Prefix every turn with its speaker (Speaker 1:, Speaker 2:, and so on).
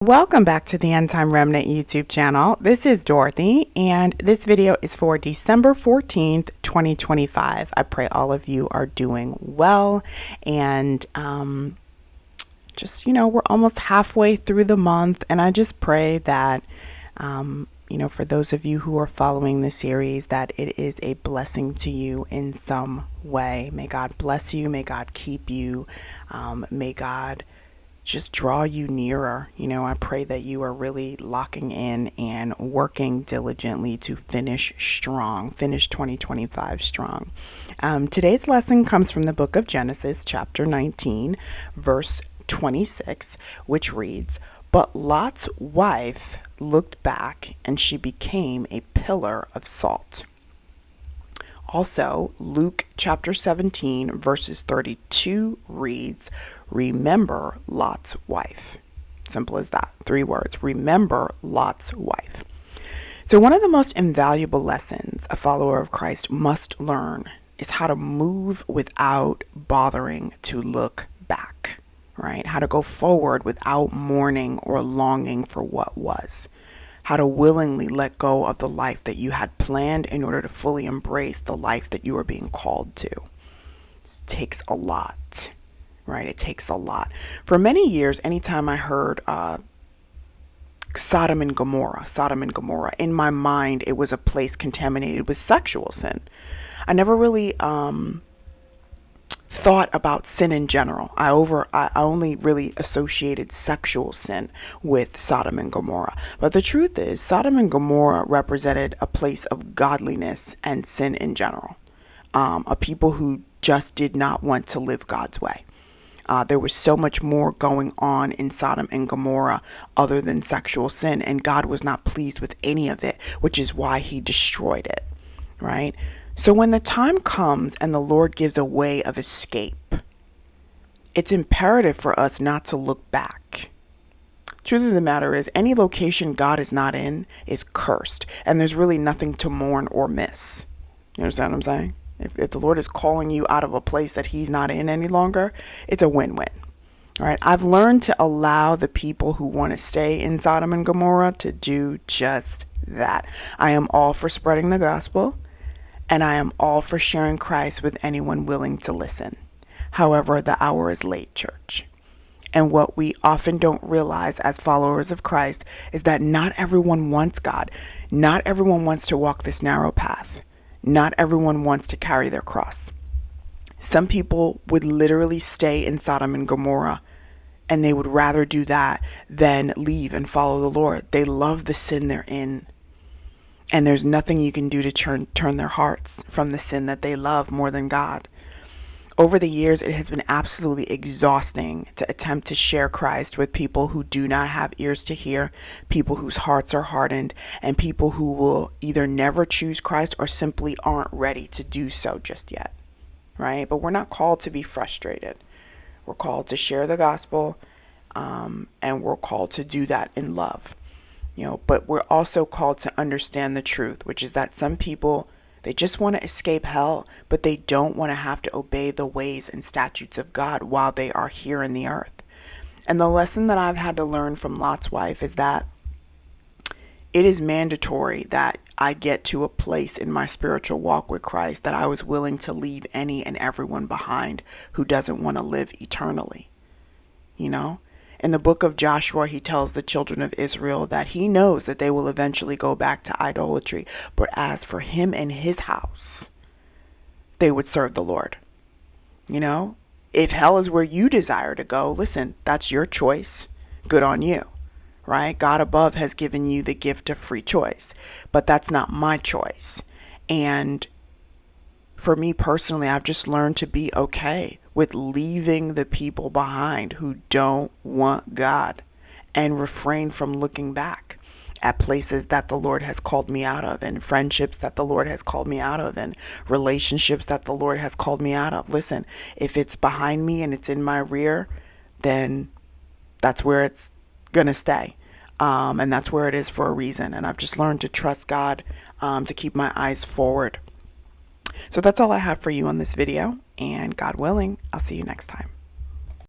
Speaker 1: Welcome back to the End Time Remnant YouTube channel. This is Dorothy, and this video is for December 14th, 2025. I pray all of you are doing well, and we're almost halfway through the month, and I just pray that, for those of you who are following the series, that it is a blessing to you in some way. May God bless you. May God keep you. May God just draw you nearer. I pray that you are really locking in and working diligently to finish 2025 strong. Today's lesson comes from the book of Genesis, chapter 19, verse 26, which reads, "But Lot's wife looked back, and she became a pillar of salt." Also, Luke chapter 17, verses 32 reads, "Remember Lot's wife." Simple as that. 3 words. Remember Lot's wife. So one of the most invaluable lessons a follower of Christ must learn is how to move without bothering to look back, right? How to go forward without mourning or longing for what was. How to willingly let go of the life that you had planned in order to fully embrace the life that you are being called to. It takes a lot. Right, it takes a lot. For many years, anytime I heard Sodom and Gomorrah, in my mind, it was a place contaminated with sexual sin. I never really thought about sin in general. I only really associated sexual sin with Sodom and Gomorrah. But the truth is, Sodom and Gomorrah represented a place of godliness and sin in general. A people who just did not want to live God's way. There was so much more going on in Sodom and Gomorrah other than sexual sin, and God was not pleased with any of it, which is why he destroyed it, right? So when the time comes and the Lord gives a way of escape, it's imperative for us not to look back. Truth of the matter is, any location God is not in is cursed, and there's really nothing to mourn or miss. You understand what I'm saying? If the Lord is calling you out of a place that he's not in any longer, it's a win-win. All right, I've learned to allow the people who want to stay in Sodom and Gomorrah to do just that. I am all for spreading the gospel, and I am all for sharing Christ with anyone willing to listen. However, the hour is late, church. And what we often don't realize as followers of Christ is that not everyone wants God. Not everyone wants to walk this narrow path. Not everyone wants to carry their cross. Some people would literally stay in Sodom and Gomorrah, and they would rather do that than leave and follow the Lord. They love the sin they're in, and there's nothing you can do to turn their hearts from the sin that they love more than God. Over the years, it has been absolutely exhausting to attempt to share Christ with people who do not have ears to hear, people whose hearts are hardened, and people who will either never choose Christ or simply aren't ready to do so just yet, right? But we're not called to be frustrated. We're called to share the gospel, and we're called to do that in love. But we're also called to understand the truth, which is that some people, they just want to escape hell, but they don't want to have to obey the ways and statutes of God while they are here in the earth. And the lesson that I've had to learn from Lot's wife is that it is mandatory that I get to a place in my spiritual walk with Christ that I was willing to leave any and everyone behind who doesn't want to live eternally. In the book of Joshua, he tells the children of Israel that he knows that they will eventually go back to idolatry, but as for him and his house, they would serve the Lord. If hell is where you desire to go, listen, that's your choice. Good on you, right? God above has given you the gift of free choice, but that's not my choice. And for me personally, I've just learned to be okay with leaving the people behind who don't want God and refrain from looking back at places that the Lord has called me out of, and friendships that the Lord has called me out of, and relationships that the Lord has called me out of. Listen, if it's behind me and it's in my rear, then that's where it's going to stay. And that's where it is for a reason. And I've just learned to trust God, to keep my eyes forward. So that's all I have for you on this video, and God willing, I'll see you next time.